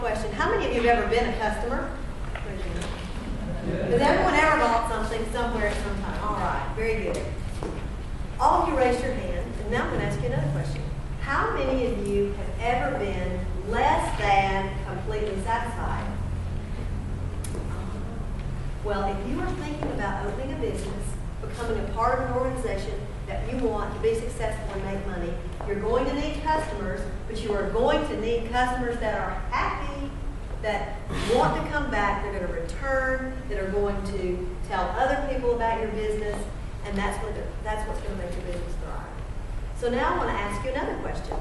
question. How many of you have ever been a customer? Has everyone ever bought something somewhere at some time? All right, very good. All of you raised your hands, and now I'm going to ask you another question. How many of you have ever been less than completely satisfied? Well, if you are thinking about opening a business, becoming a part of an organization that you want to be successful and make money, you're going to need customers, but you are going to need customers that are happy, that want to come back, they're going to return, that are going to tell other people about your business, and that's what's going to make your business thrive. So now I want to ask you another question.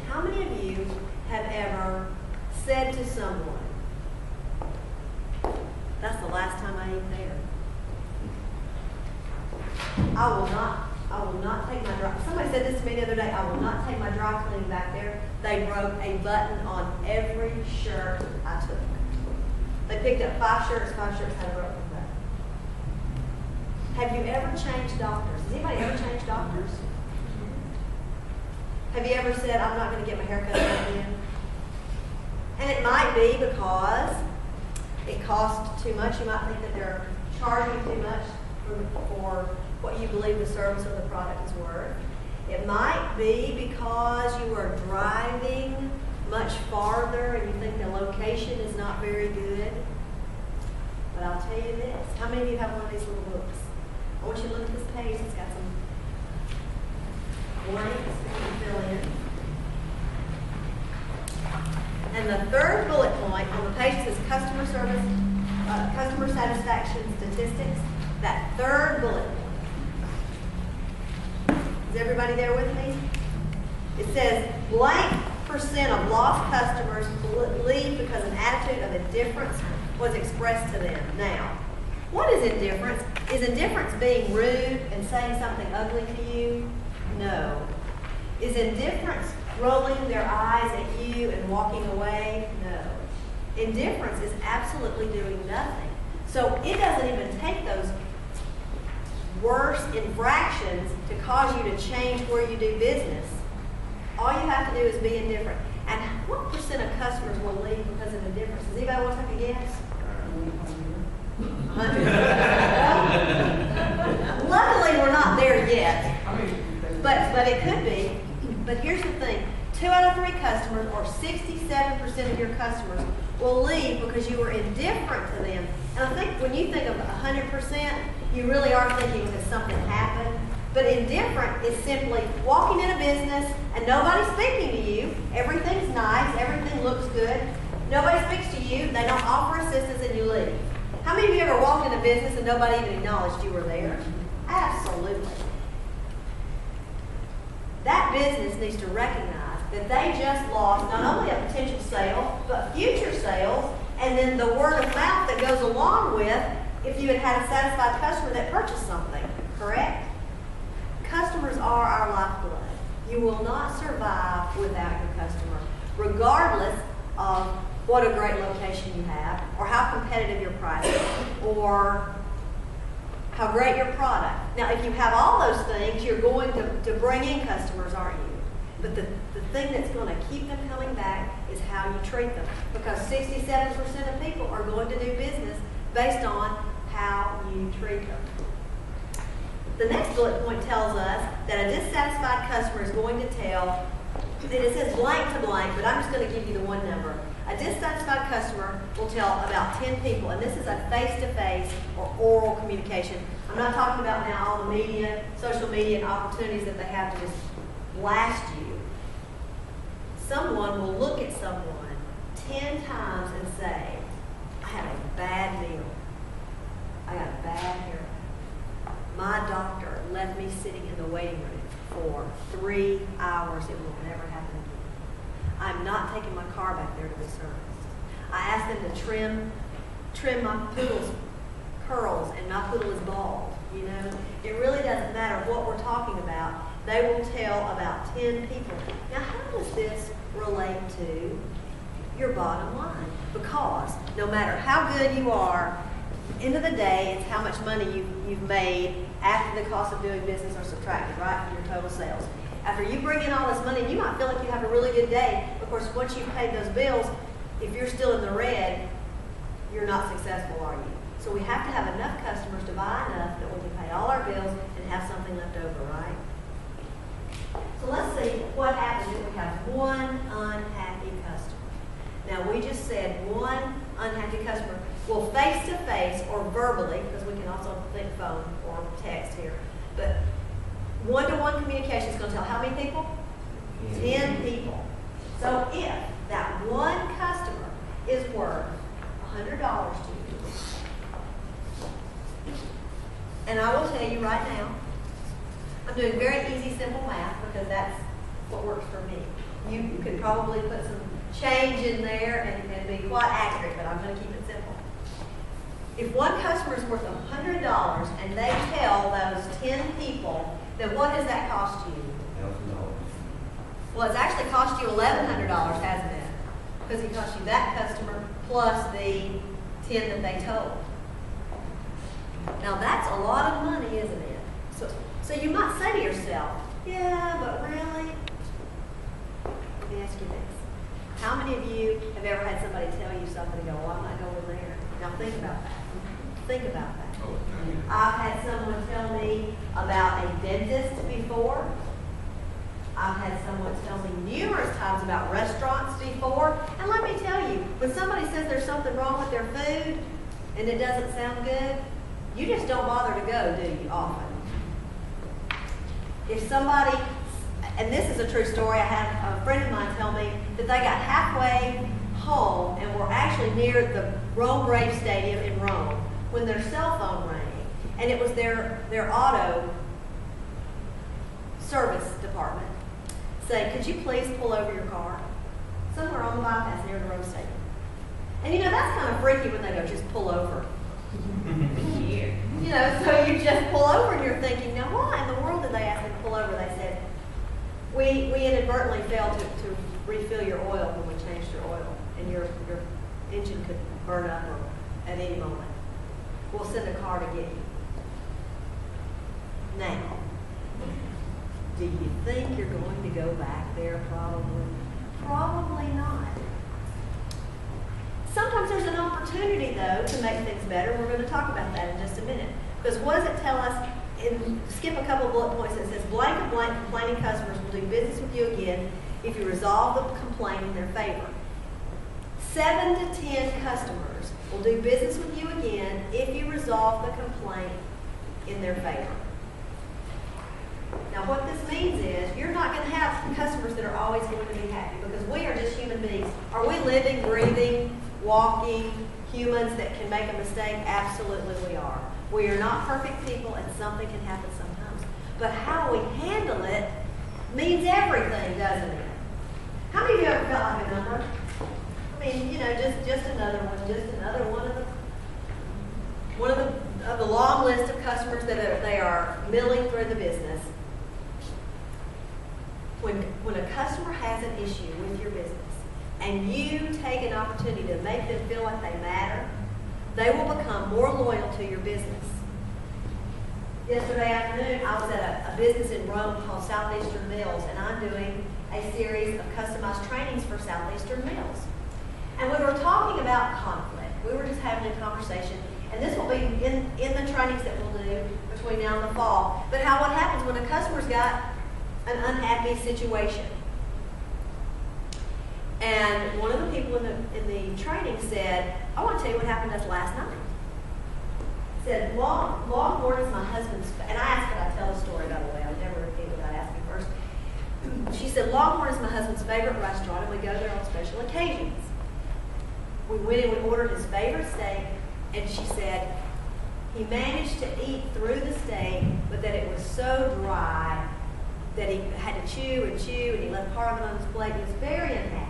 How many of you have ever said to someone, "That's the last time I eat there. I will not take my dry." Somebody said this to me the other day. "I will not take my dry cleaning back there. They broke a button on every shirt I took." They picked up 5 shirts had a broken button. Have you ever changed doctors? Has anybody ever changed doctors? Have you ever said, "I'm not going to get my hair cut again"? And it might be because it costs too much. You might think that they're charging too much for what you believe the service or the product is worth. It might be because you are driving much farther and you think the location is not very good. But I'll tell you this. How many of you have one of these little books? I want you to look at this page. It's got some blanks that you can fill in. And the third bullet point on the page says customer service, customer satisfaction statistics. That third bullet point. Is everybody there with me? It says blank % of lost customers leave because an attitude of indifference was expressed to them. Now, what is indifference? Is indifference being rude and saying something ugly to you? No. Is indifference rolling their eyes at you and walking away? No. Indifference is absolutely doing nothing. So it doesn't even take those worse infractions to cause you to change where you do business. All you have to do is be indifferent. And what % of customers will leave because of indifference? Does anybody want to take a guess? 100%. Well, luckily, we're not there yet. But it could be. But here's the thing. 2 out of 3 customers, or 67% of your customers, will leave because you were indifferent to them. And I think when you think of 100%, you really are thinking that something happened. But indifferent is simply walking in a business and nobody's speaking to you. Everything's nice. Everything looks good. Nobody speaks to you. They don't offer assistance and you leave. How many of you ever walked in a business and nobody even acknowledged you were there? Absolutely. That business needs to recognize that they just lost not only a potential sale, but future sales, and then the word of mouth that goes along with if you had had a satisfied customer that purchased something, correct? Customers are our lifeblood. You will not survive without your customer, regardless of what a great location you have, or how competitive your price is, or how great your product. Now, if you have all those things, you're going to bring in customers, aren't you? But the thing that's going to keep them coming back is how you treat them. Because 67% of people are going to do business based on how you treat them. The next bullet point tells us that a dissatisfied customer is going to tell, and it says blank to blank, but I'm just going to give you the one number. A dissatisfied customer will tell about 10 people, and this is a face-to-face or oral communication. I'm not talking about now all the media, social media, and opportunities that they have to just blast you. Someone will look at someone 10 times and say, "I had a bad meal. I got a bad haircut. My doctor left me sitting in the waiting room for 3 hours. It will never happen again. I'm not taking my car back there to be serviced. I asked them to trim my poodle's curls, and my poodle is bald." You know, it really doesn't matter what we're talking about. They will tell about 10 people. Now, how does this relate to your bottom line? Because no matter how good you are, end of the day, it's how much money you've made after the cost of doing business are subtracted, right, from your total sales. After you bring in all this money, you might feel like you have a really good day. Of course, once you've paid those bills, if you're still in the red, you're not successful, are you? So we have to have enough customers to buy enough that we can pay all our bills and have something left over, right? So let's see what happens if we have one unhappy customer. Now we just said one unhappy customer will face-to-face or verbally, because we can also think phone or text here, but one-to-one communication is going to tell how many people? 10 people. So if that one customer is worth $100 to you, and I will tell you right now, I'm doing very easy, simple math because that's what works for me. You could probably put some change in there and be quite accurate, but I'm going to keep it simple. If one customer is worth $100 and they tell those 10 people, then what does that cost you? $1,000. Well, it's actually cost you $1,100, hasn't it? Because it cost you that customer plus the 10 that they told. Now that's a lot of money, isn't it? So you might say to yourself, yeah, but really? Let me ask you this. How many of you have ever had somebody tell you something and go, well, I'm not going there? Now think about that. Think about that. I've had someone tell me about a dentist before. I've had someone tell me numerous times about restaurants before. And let me tell you, when somebody says there's something wrong with their food and it doesn't sound good, you just don't bother to go, do you, often? If somebody, and this is a true story, I had a friend of mine tell me that they got halfway home and were actually near the Rome Brave Stadium in Rome when their cell phone rang. And it was their auto service department saying, could you please pull over your car? Somewhere on the bypass near the Rome Stadium. And you know, that's kind of freaky when they go, just pull over. Yeah. You know, so you just pull over and you're thinking, now why in the world did they ask me to pull over? They said, we inadvertently failed to refill your oil when we changed your oil, and your engine could burn up at any moment. We'll send a car to get you. Now, do you think you're going to go back there? Probably. Probably not. Sometimes there's an opportunity, though, to make things better. We're going to talk about that in just a minute. Because what does it tell us? Skip a couple of bullet points. It says, blank and blank complaining customers will do business with you again if you resolve the complaint in their favor. 7 to 10 customers will do business with you again if you resolve the complaint in their favor. Now, what this means is you're not going to have customers that are always going to be happy because we are just human beings. Are we living, breathing, walking humans that can make a mistake? Absolutely we are. We are not perfect people and something can happen sometimes. But how we handle it means everything, doesn't it? How many of you ever felt like a number? I mean, you know, just another one of the long list of customers that they are milling through the business. When a customer has an issue with your business and you take an opportunity to make them feel like they matter, they will become more loyal to your business. Yesterday afternoon, I was at a business in Rome called Southeastern Mills, and I'm doing a series of customized trainings for Southeastern Mills. And we were talking about conflict. We were just having a conversation, and this will be in the trainings that we'll do between now and the fall. But what happens when a customer's got an unhappy situation. And one of the people in the training said, I want to tell you what happened to us last night. Said, Longhorn is my husband's, and I asked her, I tell the story, by the way, I never repeat without asking first. She said, Longhorn is my husband's favorite restaurant, and we go there on special occasions. We went and we ordered his favorite steak, and she said, he managed to eat through the steak, but that it was so dry that he had to chew, and he left part of it on his plate. He was very unhappy.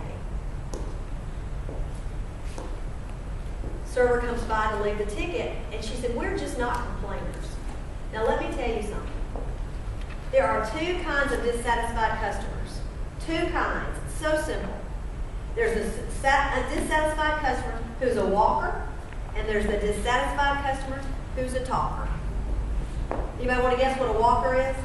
Server comes by to leave the ticket, and she said, we're just not complainers. Now let me tell you something. There are 2 kinds of dissatisfied customers. 2 kinds. It's so simple. There's a dissatisfied customer who's a walker, and there's the dissatisfied customer who's a talker. Anybody want to guess what a walker is?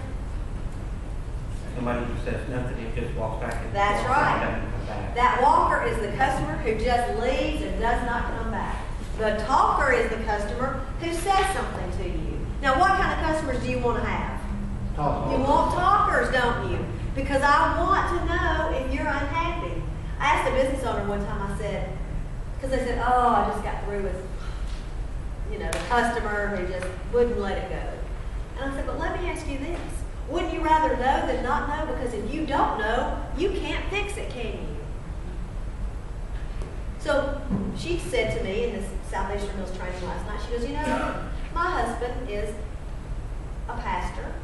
Somebody who says nothing, it just walks back and That's walks right. back and comes back. That walker is the customer who just leaves and does not come back. The talker is the customer who says something to you. Now, what kind of customers do you want to have? Talk. You want talkers, don't you? Because I want to know if you're unhappy. I asked a business owner one time, I said, because they said, oh, I just got through with, the customer who just wouldn't let it go. And I said, but let me ask you this. Wouldn't you rather know than not know? Because if you don't know, you can't fix it, can you? So she said to me in this Southeastern Mills training last night, she goes, my husband is a pastor.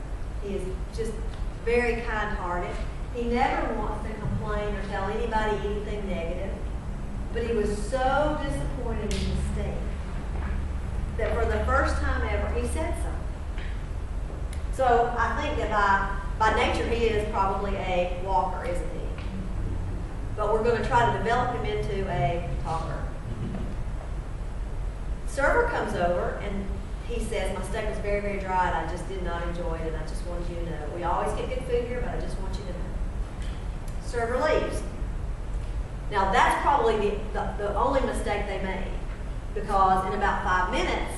He is just very kind-hearted. He never wants to complain or tell anybody anything negative. But he was so disappointed in his state that for the first time ever, he said something. So I think that by nature, he is probably a walker, isn't he? But we're going to try to develop him into a talker. Server comes over and he says, my steak was very, very dry and I just did not enjoy it and I just wanted you to know. We always get good food here, but I just want you to know. Server leaves. Now that's probably the only mistake they made, because in about 5 minutes,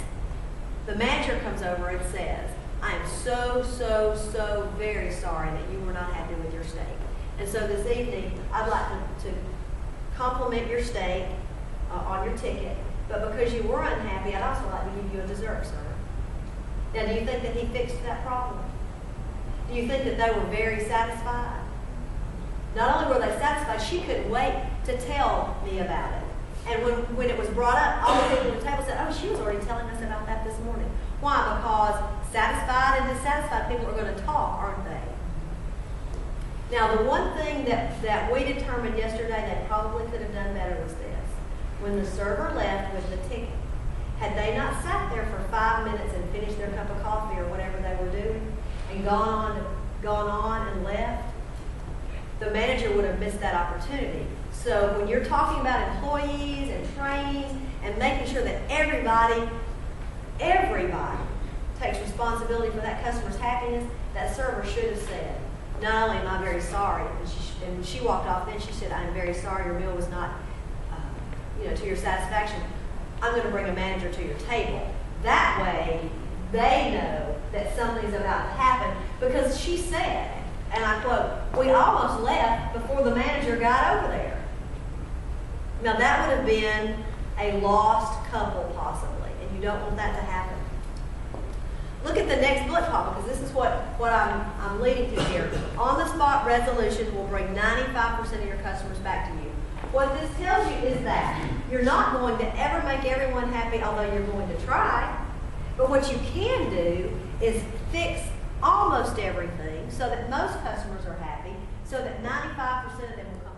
the manager comes over and says, I am so very sorry that you were not happy with your steak. And so this evening, I'd like to compliment your steak on your ticket, but because you were unhappy, I'd also like to give you a dessert, sir. Now, do you think that he fixed that problem? Do you think that they were very satisfied? Not only were they satisfied, she couldn't wait to tell me about it. And when it was brought up, all the people at the table said, oh, she was already telling us about that this morning. Why? Because satisfied and dissatisfied people are going to talk, aren't they? Now, the one thing that we determined yesterday they probably could have done better was this. When the server left with the ticket, had they not sat there for 5 minutes and finished their cup of coffee or whatever they were doing and gone on and left, the manager would have missed that opportunity. So when you're talking about employees and trainees and making sure that everybody takes responsibility for that customer's happiness, that server should have said, not only am I very sorry, and she walked off, then she said, I'm very sorry your meal was not to your satisfaction. I'm going to bring a manager to your table. That way, they know that something's about to happen, because she said, and I quote, we almost left before the manager got over there. Now that would have been a lost couple possibly, and you don't want that to happen. Look at the next bullet point, because this is what I'm leading to here. On-the-spot resolution will bring 95% of your customers back to you. What this tells you is that you're not going to ever make everyone happy, although you're going to try. But what you can do is fix almost everything so that most customers are happy, so that 95% of them will come